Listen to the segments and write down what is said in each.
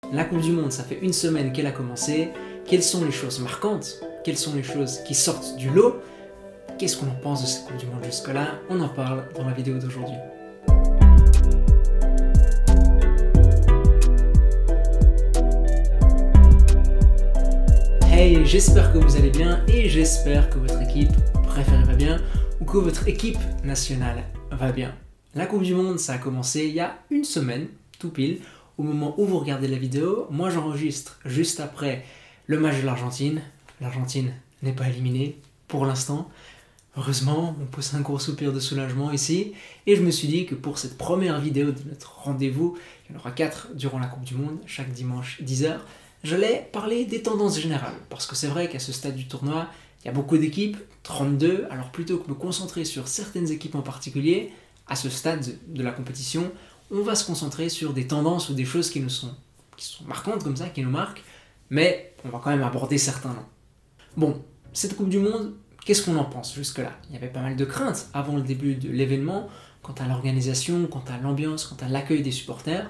La Coupe du Monde, ça fait une semaine qu'elle a commencé. Quelles sont les choses marquantes? Quelles sont les choses qui sortent du lot? Qu'est-ce qu'on en pense de cette Coupe du Monde jusque-là? On en parle dans la vidéo d'aujourd'hui. Hey, j'espère que vous allez bien et j'espère que votre équipe préférée va bien ou que votre équipe nationale va bien. La Coupe du Monde, ça a commencé il y a une semaine, tout pile, au moment où vous regardez la vidéo. Moi, j'enregistre juste après le match de l'Argentine. L'Argentine n'est pas éliminée pour l'instant. Heureusement, on pousse un gros soupir de soulagement ici. Et je me suis dit que pour cette première vidéo de notre rendez-vous, il y en aura 4 durant la Coupe du Monde, chaque dimanche 10h, j'allais parler des tendances générales. Parce que c'est vrai qu'à ce stade du tournoi, il y a beaucoup d'équipes, 32, alors plutôt que de me concentrer sur certaines équipes en particulier, à ce stade de la compétition, on va se concentrer sur des tendances ou des choses qui sont marquantes comme ça, qui nous marquent, mais on va quand même aborder certains noms. Bon, cette Coupe du Monde, qu'est-ce qu'on en pense jusque-là? Il y avait pas mal de craintes avant le début de l'événement, quant à l'organisation, quant à l'ambiance, quant à l'accueil des supporters.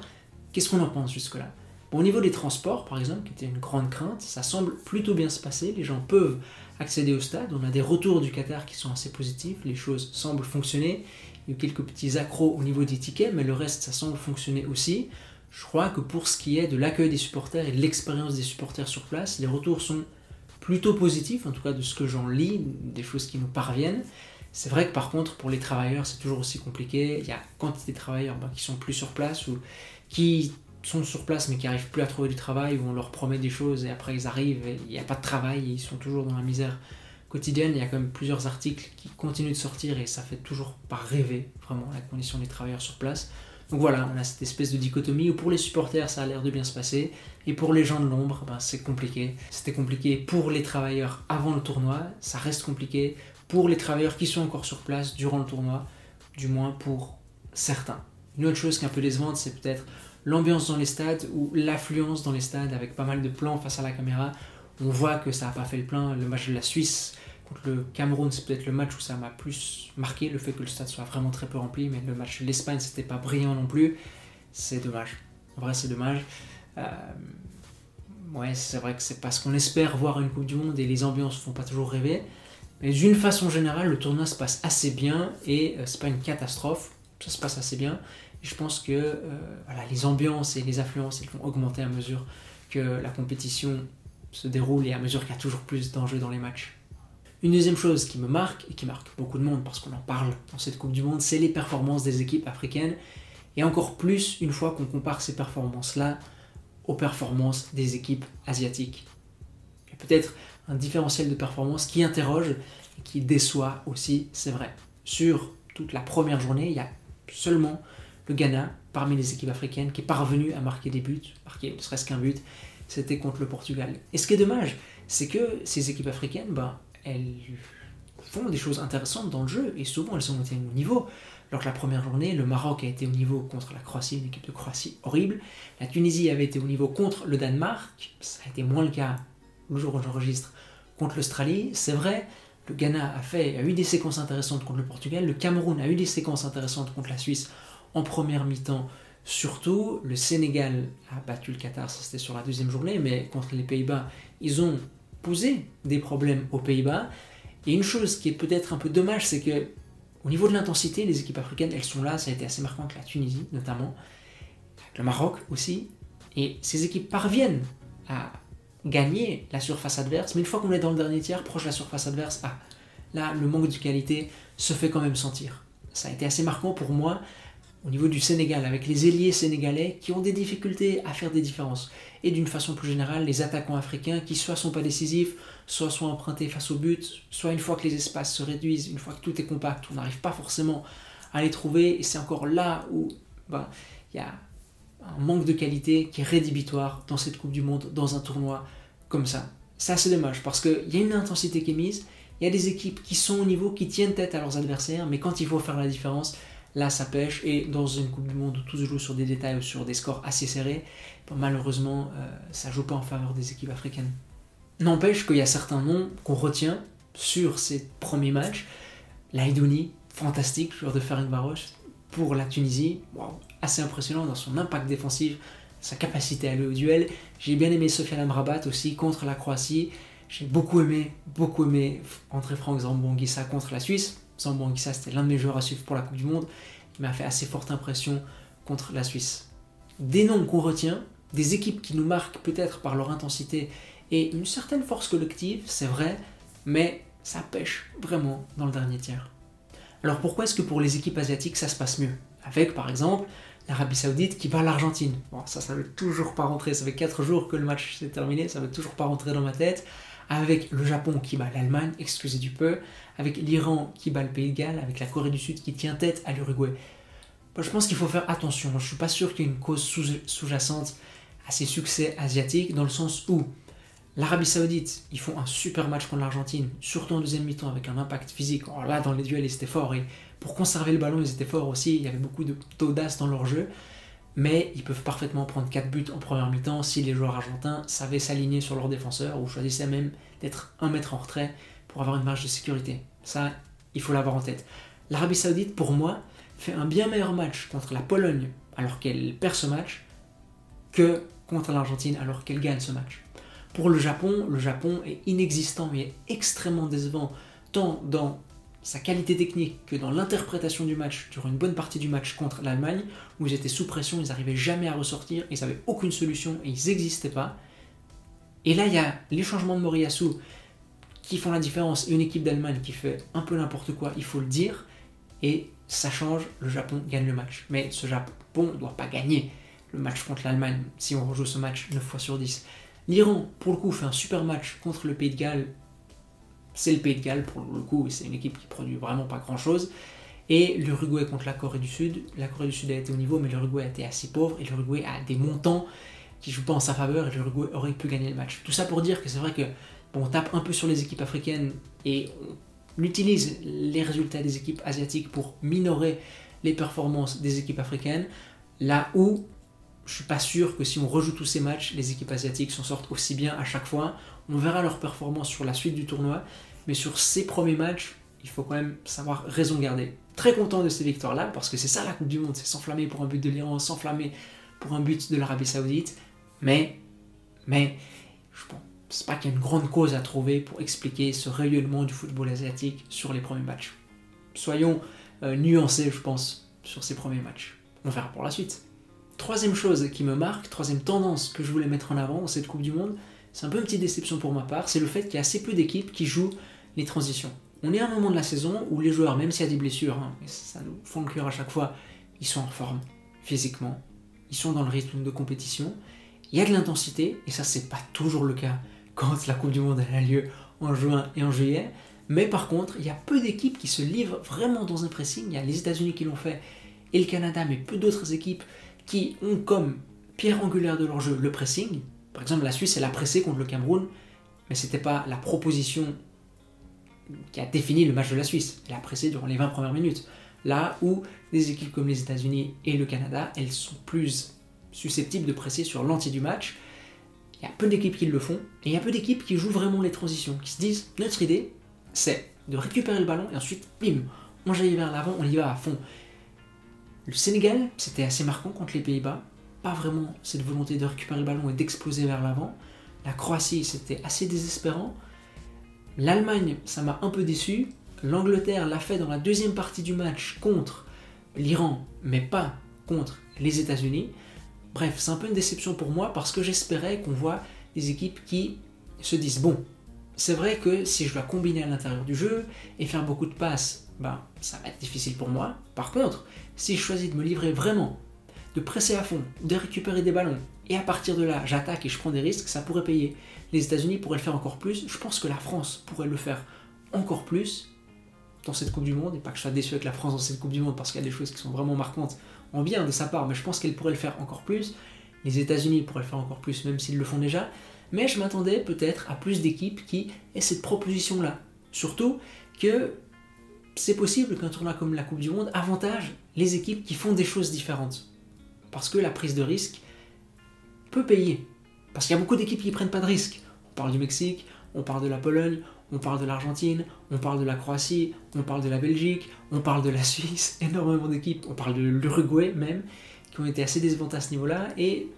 Qu'est-ce qu'on en pense jusque-là? Bon, au niveau des transports, par exemple, qui était une grande crainte, ça semble plutôt bien se passer. Les gens peuvent accéder au stade. On a des retours du Qatar qui sont assez positifs. Les choses semblent fonctionner. Il y a eu quelques petits accros au niveau des tickets, mais le reste, ça semble fonctionner aussi. Je crois que pour ce qui est de l'accueil des supporters et de l'expérience des supporters sur place, les retours sont plutôt positifs, en tout cas de ce que j'en lis, des choses qui nous parviennent. C'est vrai que par contre, pour les travailleurs, c'est toujours aussi compliqué. Il y a quantité de travailleurs qui sont plus sur place ou qui sont sur place mais qui n'arrivent plus à trouver du travail, où on leur promet des choses et après ils arrivent et il n'y a pas de travail et ils sont toujours dans la misère quotidienne. Il y a quand même plusieurs articles qui continuent de sortir et ça fait toujours pas rêver vraiment la condition des travailleurs sur place. Donc voilà, on a cette espèce de dichotomie où pour les supporters ça a l'air de bien se passer et pour les gens de l'ombre c'est compliqué. C'était compliqué pour les travailleurs avant le tournoi, ça reste compliqué pour les travailleurs qui sont encore sur place durant le tournoi, du moins pour certains. Une autre chose qui est un peu décevante, c'est peut-être l'ambiance dans les stades ou l'affluence dans les stades avec pas mal de plans face à la caméra. On voit que ça n'a pas fait le plein. Le match de la Suisse contre le Cameroun, c'est peut-être le match où ça m'a plus marqué, le fait que le stade soit vraiment très peu rempli, mais le match de l'Espagne, c'était pas brillant non plus. C'est dommage. En vrai, c'est dommage. Ouais, c'est vrai que c'est parce qu'on espère voir une Coupe du Monde et les ambiances font pas toujours rêver. Mais d'une façon générale, le tournoi se passe assez bien et c'est pas une catastrophe. Ça se passe assez bien. Et je pense que les ambiances et les affluences elles vont augmenter à mesure que la compétition se déroule et à mesure qu'il y a toujours plus d'enjeux dans les matchs. Une deuxième chose qui me marque, et qui marque beaucoup de monde parce qu'on en parle dans cette Coupe du Monde, c'est les performances des équipes africaines. Et encore plus une fois qu'on compare ces performances-là aux performances des équipes asiatiques. Il y a peut-être un différentiel de performance qui interroge et qui déçoit aussi, c'est vrai. Sur toute la première journée, il y a seulement le Ghana, parmi les équipes africaines, qui est parvenu à marquer des buts, marquer ne serait-ce qu'un but, c'était contre le Portugal. Et ce qui est dommage, c'est que ces équipes africaines, elles font des choses intéressantes dans le jeu, et souvent elles sont au niveau. Lors de la première journée, le Maroc a été au niveau contre la Croatie, une équipe de Croatie horrible. La Tunisie avait été au niveau contre le Danemark, ça a été moins le cas le jour où j'enregistre, contre l'Australie. C'est vrai, le Ghana a eu des séquences intéressantes contre le Portugal, le Cameroun a eu des séquences intéressantes contre la Suisse en première mi-temps. Surtout, le Sénégal a battu le Qatar, ça c'était sur la deuxième journée, mais contre les Pays-Bas, ils ont posé des problèmes aux Pays-Bas. Et une chose qui est peut-être un peu dommage, c'est que au niveau de l'intensité, les équipes africaines, elles sont là, ça a été assez marquant avec la Tunisie notamment, avec le Maroc aussi, et ces équipes parviennent à gagner la surface adverse, mais une fois qu'on est dans le dernier tiers, proche de la surface adverse, là, le manque de qualité se fait quand même sentir. Ça a été assez marquant pour moi au niveau du Sénégal, avec les ailiers sénégalais qui ont des difficultés à faire des différences. Et d'une façon plus générale, les attaquants africains qui soit sont pas décisifs, soit sont empruntés face au but, soit une fois que les espaces se réduisent, une fois que tout est compact, on n'arrive pas forcément à les trouver. Et c'est encore là où il y a un manque de qualité qui est rédhibitoire dans cette Coupe du Monde, dans un tournoi comme ça. C'est assez dommage parce qu'il y a une intensité qui est mise, il y a des équipes qui sont au niveau, qui tiennent tête à leurs adversaires, mais quand il faut faire la différence, là ça pêche. Et dans une Coupe du Monde où tout se joue sur des détails ou sur des scores assez serrés, malheureusement ça joue pas en faveur des équipes africaines. N'empêche qu'il y a certains noms qu'on retient sur ces premiers matchs. Laïdouni, fantastique, joueur de Ferencváros pour la Tunisie, assez impressionnant dans son impact défensif, sa capacité à aller au duel. J'ai bien aimé Sofiane Amrabat aussi contre la Croatie. J'ai beaucoup aimé André Frank Zambo-Anguissa contre la Suisse. Zambo-Anguissa, c'était l'un de mes joueurs à suivre pour la Coupe du Monde. Il m'a fait assez forte impression contre la Suisse. Des noms qu'on retient, des équipes qui nous marquent peut-être par leur intensité et une certaine force collective, c'est vrai, mais ça pêche vraiment dans le dernier tiers. Alors pourquoi est-ce que pour les équipes asiatiques ça se passe mieux? Avec par exemple l'Arabie Saoudite qui bat l'Argentine. Bon, ça veut toujours pas rentrer, ça fait 4 jours que le match s'est terminé, ça veut toujours pas rentrer dans ma tête. Avec le Japon qui bat l'Allemagne, excusez du peu, avec l'Iran qui bat le Pays de Galles, avec la Corée du Sud qui tient tête à l'Uruguay. Bon, je pense qu'il faut faire attention, je suis pas sûr qu'il y ait une cause sous-jacente à ces succès asiatiques, dans le sens où l'Arabie Saoudite, ils font un super match contre l'Argentine, surtout en deuxième mi-temps avec un impact physique. Alors là, dans les duels, ils étaient forts et pour conserver le ballon, ils étaient forts aussi. Il y avait beaucoup d'audace dans leur jeu, mais ils peuvent parfaitement prendre 4 buts en première mi-temps si les joueurs argentins savaient s'aligner sur leurs défenseurs ou choisissaient même d'être 1 mètre en retrait pour avoir une marge de sécurité. Ça, il faut l'avoir en tête. L'Arabie Saoudite, pour moi, fait un bien meilleur match contre la Pologne alors qu'elle perd ce match que contre l'Argentine alors qu'elle gagne ce match. Pour le Japon est inexistant et est extrêmement décevant, tant dans sa qualité technique que dans l'interprétation du match durant une bonne partie du match contre l'Allemagne, où ils étaient sous pression, ils n'arrivaient jamais à ressortir, ils n'avaient aucune solution et ils n'existaient pas. Et là, il y a les changements de Moriyasu qui font la différence, et une équipe d'Allemagne qui fait un peu n'importe quoi, il faut le dire, et ça change, le Japon gagne le match. Mais ce Japon ne doit pas gagner le match contre l'Allemagne si on rejoue ce match 9 fois sur 10. L'Iran, pour le coup, fait un super match contre le Pays de Galles. C'est le Pays de Galles, pour le coup, et c'est une équipe qui produit vraiment pas grand-chose. Et l'Uruguay contre la Corée du Sud. La Corée du Sud a été au niveau, mais l'Uruguay a été assez pauvre, et l'Uruguay a des montants qui jouent pas en sa faveur, et l'Uruguay aurait pu gagner le match. Tout ça pour dire que c'est vrai que bon, on tape un peu sur les équipes africaines, et on utilise les résultats des équipes asiatiques pour minorer les performances des équipes africaines, là où je suis pas sûr que si on rejoue tous ces matchs, les équipes asiatiques s'en sortent aussi bien à chaque fois. On verra leur performance sur la suite du tournoi, mais sur ces premiers matchs, il faut quand même savoir raison garder. Très content de ces victoires-là, parce que c'est ça la Coupe du Monde, c'est s'enflammer pour un but de l'Iran, s'enflammer pour un but de l'Arabie Saoudite, mais je pense pas qu'il y a une grande cause à trouver pour expliquer ce rayonnement du football asiatique sur les premiers matchs. Soyons nuancés, je pense, sur ces premiers matchs. On verra pour la suite. Troisième chose qui me marque, troisième tendance que je voulais mettre en avant dans cette Coupe du Monde, c'est un peu une petite déception pour ma part, c'est le fait qu'il y a assez peu d'équipes qui jouent les transitions. On est à un moment de la saison où les joueurs, même s'il y a des blessures, et ça nous fend le cœur à chaque fois, ils sont en forme, physiquement, ils sont dans le rythme de compétition, il y a de l'intensité, et ça c'est pas toujours le cas quand la Coupe du Monde a lieu en juin et en juillet, mais par contre, il y a peu d'équipes qui se livrent vraiment dans un pressing, il y a les États-Unis qui l'ont fait, et le Canada, mais peu d'autres équipes qui ont comme pierre angulaire de leur jeu le pressing. Par exemple, la Suisse, elle a pressé contre le Cameroun, mais ce n'était pas la proposition qui a défini le match de la Suisse. Elle a pressé durant les 20 premières minutes. Là où des équipes comme les États-Unis et le Canada, elles sont plus susceptibles de presser sur l'entier du match. Il y a peu d'équipes qui le font, et il y a peu d'équipes qui jouent vraiment les transitions, qui se disent, notre idée, c'est de récupérer le ballon, et ensuite, bim, on jaillit vers l'avant, on y va à fond. Le Sénégal, c'était assez marquant contre les Pays-Bas, pas vraiment cette volonté de récupérer le ballon et d'exploser vers l'avant. La Croatie, c'était assez désespérant. L'Allemagne, ça m'a un peu déçu. L'Angleterre l'a fait dans la deuxième partie du match contre l'Iran, mais pas contre les États-Unis. Bref, c'est un peu une déception pour moi parce que j'espérais qu'on voit des équipes qui se disent bon, c'est vrai que si je dois combiner à l'intérieur du jeu et faire beaucoup de passes, ça va être difficile pour moi. Par contre, si je choisis de me livrer vraiment, de presser à fond, de récupérer des ballons, et à partir de là, j'attaque et je prends des risques, ça pourrait payer. Les États-Unis pourraient le faire encore plus, je pense que la France pourrait le faire encore plus dans cette Coupe du Monde, et pas que je sois déçu avec la France dans cette Coupe du Monde, parce qu'il y a des choses qui sont vraiment marquantes en bien de sa part, mais je pense qu'elle pourrait le faire encore plus. Les États-Unis pourraient le faire encore plus, même s'ils le font déjà, mais je m'attendais peut-être à plus d'équipes qui aient cette proposition-là. Surtout que c'est possible qu'un tournoi comme la Coupe du Monde avantage les équipes qui font des choses différentes. Parce que la prise de risque peut payer. Parce qu'il y a beaucoup d'équipes qui ne prennent pas de risques. On parle du Mexique, on parle de la Pologne, on parle de l'Argentine, on parle de la Croatie, on parle de la Belgique, on parle de la Suisse, énormément d'équipes, on parle de l'Uruguay même, qui qui ont été assez décevantes à ce niveau-là, et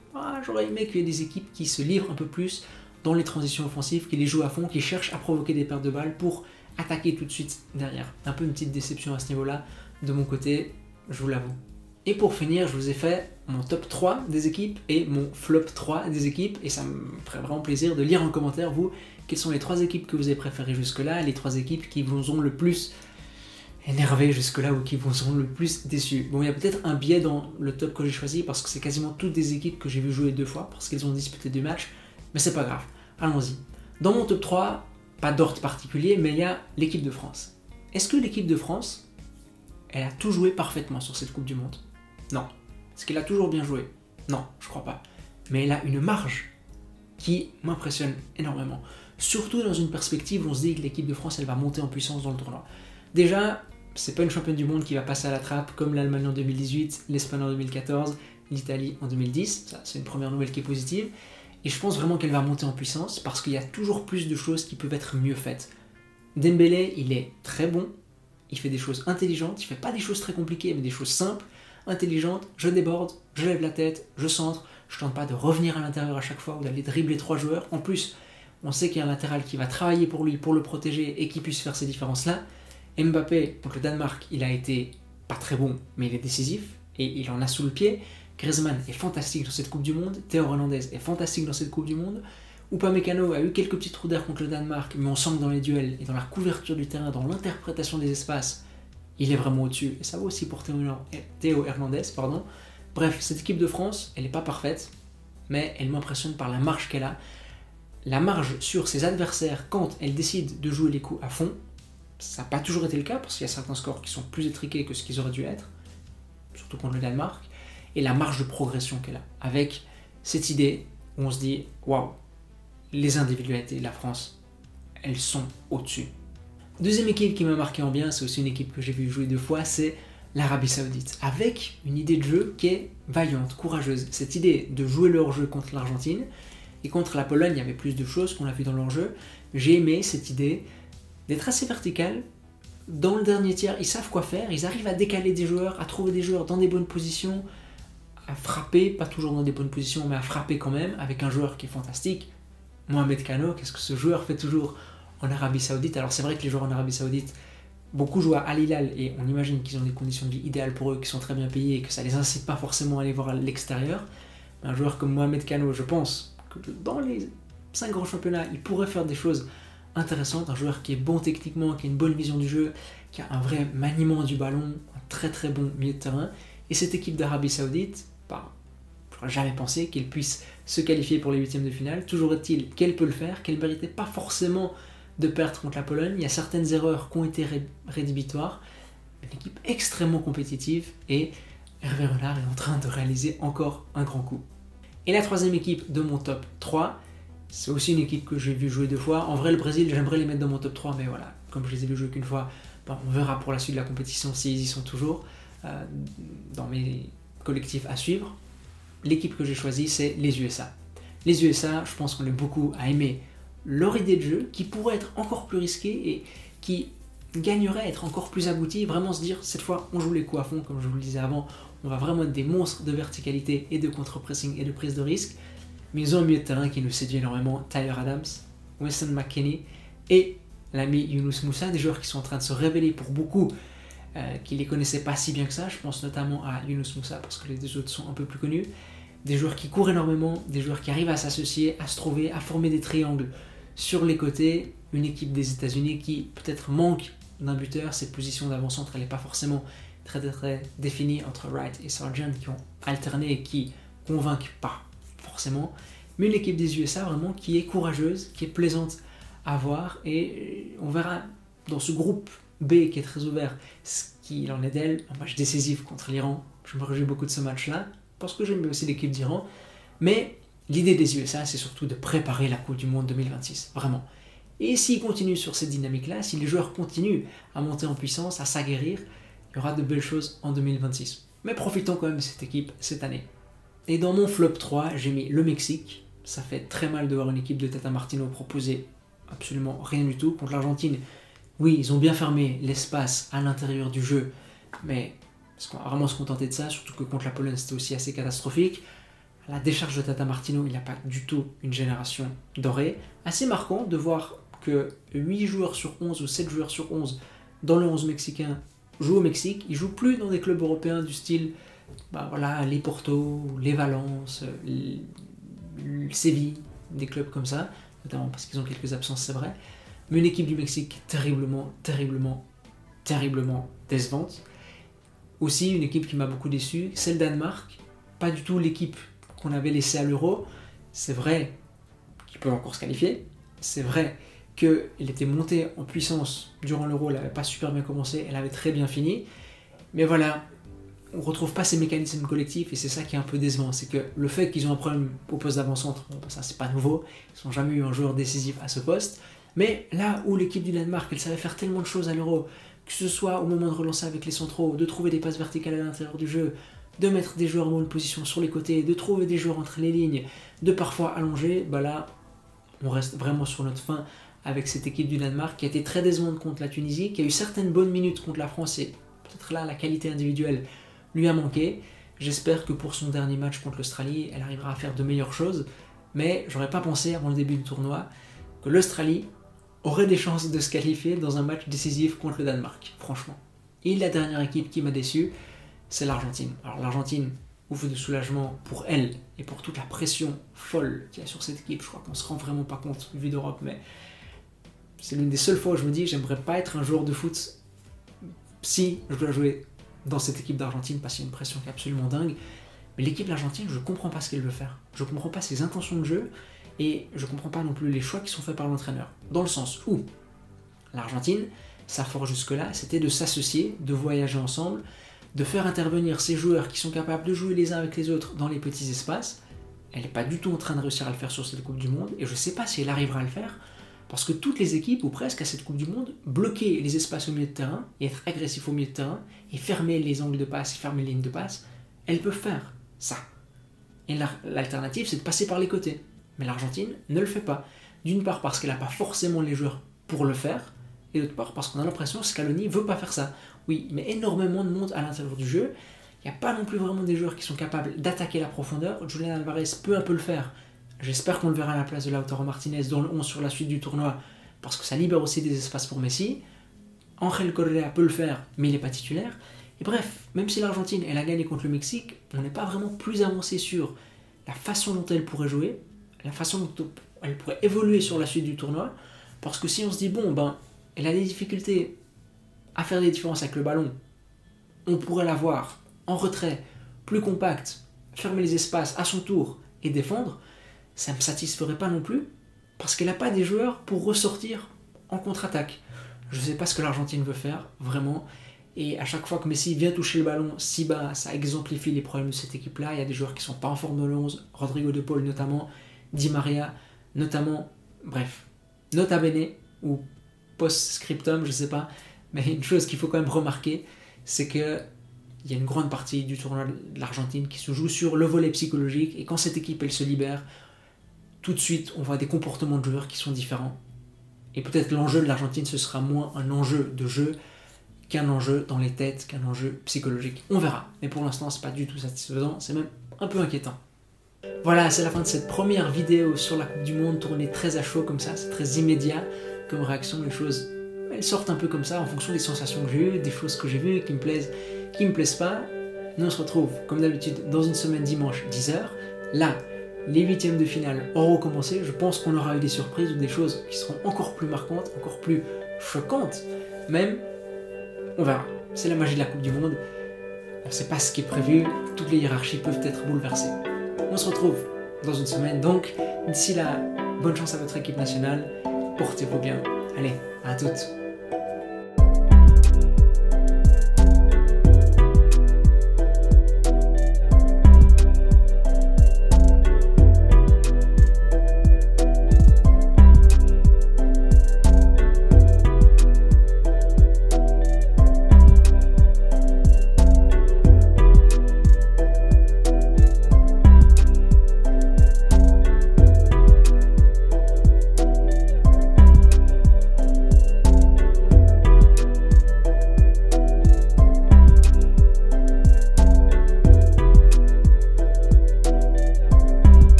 j'aurais aimé qu'il y ait des équipes qui se livrent un peu plus dans les transitions offensives, qui les jouent à fond, qui cherchent à provoquer des pertes de balles pour attaquer tout de suite derrière. Un peu une petite déception à ce niveau-là, de mon côté, je vous l'avoue. Et pour finir, je vous ai fait mon top 3 des équipes et mon flop 3 des équipes, et ça me ferait vraiment plaisir de lire en commentaire, vous, quelles sont les 3 équipes que vous avez préférées jusque-là, les 3 équipes qui vous ont le plus énervé jusque-là ou qui vous ont le plus déçu. Bon, il y a peut-être un biais dans le top que j'ai choisi parce que c'est quasiment toutes des équipes que j'ai vu jouer 2 fois parce qu'elles ont disputé 2 matchs, mais c'est pas grave. Allons-y. Dans mon top 3, pas d'ordre particulier, mais il y a l'équipe de France. Est-ce que l'équipe de France, elle a tout joué parfaitement sur cette Coupe du Monde? Non. Est-ce qu'elle a toujours bien joué? Non, je crois pas. Mais elle a une marge qui m'impressionne énormément. Surtout dans une perspective où on se dit que l'équipe de France, elle va monter en puissance dans le tournoi. Déjà, c'est pas une championne du monde qui va passer à la trappe comme l'Allemagne en 2018, l'Espagne en 2014, l'Italie en 2010. Ça, c'est une première nouvelle qui est positive. Et je pense vraiment qu'elle va monter en puissance parce qu'il y a toujours plus de choses qui peuvent être mieux faites. Dembélé, il est très bon, il fait des choses intelligentes, il fait pas des choses très compliquées, mais des choses simples, intelligentes. Je déborde, je lève la tête, je centre, je tente pas de revenir à l'intérieur à chaque fois ou d'aller dribbler 3 joueurs. En plus, on sait qu'il y a un latéral qui va travailler pour lui, pour le protéger et qui puisse faire ces différences-là. Mbappé, contre le Danemark, il a été pas très bon, mais il est décisif et il en a sous le pied. Griezmann est fantastique dans cette Coupe du Monde, Théo Hernandez est fantastique dans cette Coupe du Monde. Upamecano a eu quelques petits trous d'air contre le Danemark, mais on sent que dans les duels et dans la couverture du terrain, dans l'interprétation des espaces, il est vraiment au-dessus. Et ça vaut aussi pour Théo Hernandez. Bref, cette équipe de France, elle n'est pas parfaite, mais elle m'impressionne par la marge qu'elle a. La marge sur ses adversaires quand elle décide de jouer les coups à fond, ça n'a pas toujours été le cas, parce qu'il y a certains scores qui sont plus étriqués que ce qu'ils auraient dû être, surtout contre le Danemark, et la marge de progression qu'elle a, avec cette idée où on se dit, waouh, les individualités de la France, elles sont au-dessus. Deuxième équipe qui m'a marqué en bien, c'est aussi une équipe que j'ai vu jouer 2 fois, c'est l'Arabie Saoudite, avec une idée de jeu qui est vaillante, courageuse. Cette idée de jouer leur jeu contre l'Argentine, et contre la Pologne, il y avait plus de choses qu'on a vu dans leur jeu. J'ai aimé cette idée d'être assez vertical. Dans le dernier tiers, ils savent quoi faire, ils arrivent à décaler des joueurs, à trouver des joueurs dans des bonnes positions, à frapper, pas toujours dans des bonnes positions, mais à frapper quand même, avec un joueur qui est fantastique. Mohamed Kano, qu'est-ce que ce joueur fait toujours en Arabie Saoudite? Alors c'est vrai que les joueurs en Arabie Saoudite, beaucoup jouent à Al Hilal, et on imagine qu'ils ont des conditions de vie idéales pour eux, qu'ils sont très bien payés, et que ça les incite pas forcément à aller voir à l'extérieur. Mais un joueur comme Mohamed Kano, je pense que dans les 5 grands championnats, il pourrait faire des choses intéressantes. Un joueur qui est bon techniquement, qui a une bonne vision du jeu, qui a un vrai maniement du ballon, un très très bon milieu de terrain. Et cette équipe d'Arabie Saoudite, je n'aurais jamais pensé qu'elle puisse se qualifier pour les 8e de finale. Toujours est-il qu'elle peut le faire, qu'elle ne méritait pas forcément de perdre contre la Pologne. Il y a certaines erreurs qui ont été rédhibitoires. Une équipe extrêmement compétitive et Hervé Renard est en train de réaliser encore un grand coup. Et la 3e équipe de mon top 3, c'est aussi une équipe que j'ai vu jouer 2 fois. En vrai, le Brésil, j'aimerais les mettre dans mon top 3, mais voilà, comme je les ai vu jouer qu'une fois, on verra pour la suite de la compétition s'ils y sont toujours dans mes collectifs à suivre. L'équipe que j'ai choisie, c'est les USA. Les USA, je pense qu'on est beaucoup à aimer leur idée de jeu, qui pourrait être encore plus risquée et qui gagnerait à être encore plus aboutie, vraiment se dire, cette fois, on joue les coups à fond, comme je vous le disais avant, on va vraiment être des monstres de verticalité et de contre-pressing et de prise de risque. Mais ils ont un milieu de terrain qui nous séduit énormément, Tyler Adams, Weston McKennie et l'ami Younous Moussa, des joueurs qui sont en train de se révéler pour beaucoup, qui ne les connaissaient pas si bien que ça. Je pense notamment à Younous Moussa parce que les 2 autres sont un peu plus connus. Des joueurs qui courent énormément, des joueurs qui arrivent à s'associer, à se trouver, à former des triangles sur les côtés. Une équipe des États-Unis qui peut-être manque d'un buteur, cette position d'avant-centre elle n'est pas forcément très définie entre Wright et Sargent qui ont alterné et qui convainquent pas forcément, mais une équipe des USA vraiment qui est courageuse, qui est plaisante à voir, et on verra dans ce groupe B qui est très ouvert ce qu'il en est d'elle. Un match décisif contre l'Iran, je me réjouis beaucoup de ce match-là, parce que j'aime aussi l'équipe d'Iran, mais l'idée des USA c'est surtout de préparer la Coupe du Monde 2026, vraiment. Et s'ils continuent sur cette dynamique-là, si les joueurs continuent à monter en puissance, à s'aguerrir, il y aura de belles choses en 2026. Mais profitons quand même de cette équipe cette année. Et dans mon flop 3, j'ai mis le Mexique. Ça fait très mal de voir une équipe de Tata Martino proposer absolument rien du tout. Contre l'Argentine, oui, ils ont bien fermé l'espace à l'intérieur du jeu, mais parce qu'on va vraiment se contenter de ça, surtout que contre la Pologne c'était aussi assez catastrophique. À la décharge de Tata Martino, il n'a pas du tout une génération dorée. Assez marquant de voir que 8 joueurs sur 11 ou 7 joueurs sur 11 dans le 11 mexicain jouent au Mexique. Ils jouent plus dans des clubs européens du style les Porto, les Valence, le Séville, des clubs comme ça, notamment parce qu'ils ont quelques absences, c'est vrai. Mais une équipe du Mexique terriblement décevante. Aussi une équipe qui m'a beaucoup déçu, c'est le Danemark. Pas du tout l'équipe qu'on avait laissée à l'Euro. C'est vrai qu'ils peuvent encore se qualifier. C'est vrai qu'elle était montée en puissance durant l'Euro, elle n'avait pas super bien commencé, elle avait très bien fini. Mais voilà, on ne retrouve pas ces mécanismes collectifs et c'est ça qui est un peu décevant. C'est que le fait qu'ils ont un problème au poste d'avant-centre, ça c'est pas nouveau, ils n'ont jamais eu un joueur décisif à ce poste. Mais là où l'équipe du Danemark, elle savait faire tellement de choses à l'Euro, que ce soit au moment de relancer avec les centraux, de trouver des passes verticales à l'intérieur du jeu, de mettre des joueurs en bonne position sur les côtés, de trouver des joueurs entre les lignes, de parfois allonger, là, on reste vraiment sur notre fin avec cette équipe du Danemark qui a été très décevante contre la Tunisie, qui a eu certaines bonnes minutes contre la France et peut-être là la qualité individuelle lui a manqué. J'espère que pour son dernier match contre l'Australie, elle arrivera à faire de meilleures choses, mais j'aurais pas pensé avant le début du tournoi que l'Australie aurait des chances de se qualifier dans un match décisif contre le Danemark, franchement. Et la dernière équipe qui m'a déçu, c'est l'Argentine. Alors l'Argentine, ouf de soulagement pour elle et pour toute la pression folle qu'il y a sur cette équipe, je crois qu'on se rend vraiment pas compte vu d'Europe, mais c'est l'une des seules fois où je me dis j'aimerais pas être un joueur de foot si je dois jouer dans cette équipe d'Argentine parce qu'il y a une pression qui est absolument dingue. Mais l'équipe d'Argentine, je comprends pas ce qu'elle veut faire. Je comprends pas ses intentions de jeu et je comprends pas non plus les choix qui sont faits par l'entraîneur. Dans le sens où l'Argentine, sa force jusque-là, c'était de s'associer, de voyager ensemble, de faire intervenir ces joueurs qui sont capables de jouer les uns avec les autres dans les petits espaces. Elle n'est pas du tout en train de réussir à le faire sur cette Coupe du Monde et je sais pas si elle arrivera à le faire. Parce que toutes les équipes, ou presque à cette Coupe du Monde, bloquer les espaces au milieu de terrain et être agressif au milieu de terrain et fermer les angles de passe et fermer les lignes de passe, elles peuvent faire ça. Et l'alternative, c'est de passer par les côtés. Mais l'Argentine ne le fait pas. D'une part parce qu'elle n'a pas forcément les joueurs pour le faire, et d'autre part parce qu'on a l'impression que Scaloni ne veut pas faire ça. Oui, il met énormément de monde à l'intérieur du jeu. Il n'y a pas non plus vraiment des joueurs qui sont capables d'attaquer la profondeur. Julián Álvarez peut un peu le faire. J'espère qu'on le verra à la place de Lautaro Martinez dans le 11 sur la suite du tournoi, parce que ça libère aussi des espaces pour Messi. Ángel Correa peut le faire, mais il n'est pas titulaire. Et bref, même si l'Argentine elle a gagné contre le Mexique, on n'est pas vraiment plus avancé sur la façon dont elle pourrait jouer, la façon dont elle pourrait évoluer sur la suite du tournoi, parce que si on se dit, elle a des difficultés à faire des différences avec le ballon, on pourrait l'avoir en retrait, plus compacte, fermer les espaces à son tour et défendre, ça ne me satisferait pas non plus, parce qu'elle n'a pas des joueurs pour ressortir en contre-attaque. Je ne sais pas ce que l'Argentine veut faire, vraiment, et à chaque fois que Messi vient toucher le ballon si bas, ça exemplifie les problèmes de cette équipe-là. Il y a des joueurs qui ne sont pas en forme dans le 11, Rodrigo de Paul notamment, Di Maria notamment, bref, nota bene, ou post-scriptum, je ne sais pas, mais une chose qu'il faut quand même remarquer, c'est que il y a une grande partie du tournoi de l'Argentine qui se joue sur le volet psychologique, et quand cette équipe elle se libère, tout de suite on voit des comportements de joueurs qui sont différents. Et peut-être l'enjeu de l'Argentine ce sera moins un enjeu de jeu qu'un enjeu dans les têtes, qu'un enjeu psychologique. On verra, mais pour l'instant c'est pas du tout satisfaisant, c'est même un peu inquiétant. Voilà, c'est la fin de cette première vidéo sur la Coupe du Monde, tournée très à chaud comme ça, c'est très immédiat comme réaction, les choses elles sortent un peu comme ça en fonction des sensations que j'ai eues, des choses que j'ai vues qui me plaisent, qui me plaisent pas. Nous on se retrouve comme d'habitude dans une semaine dimanche 10h. Là, les huitièmes de finale auront commencé. Je pense qu'on aura eu des surprises ou des choses qui seront encore plus marquantes, encore plus choquantes. Même, on verra. C'est la magie de la Coupe du Monde. On ne sait pas ce qui est prévu. Toutes les hiérarchies peuvent être bouleversées. On se retrouve dans une semaine. Donc, d'ici là, bonne chance à votre équipe nationale. Portez-vous bien. Allez, à toutes.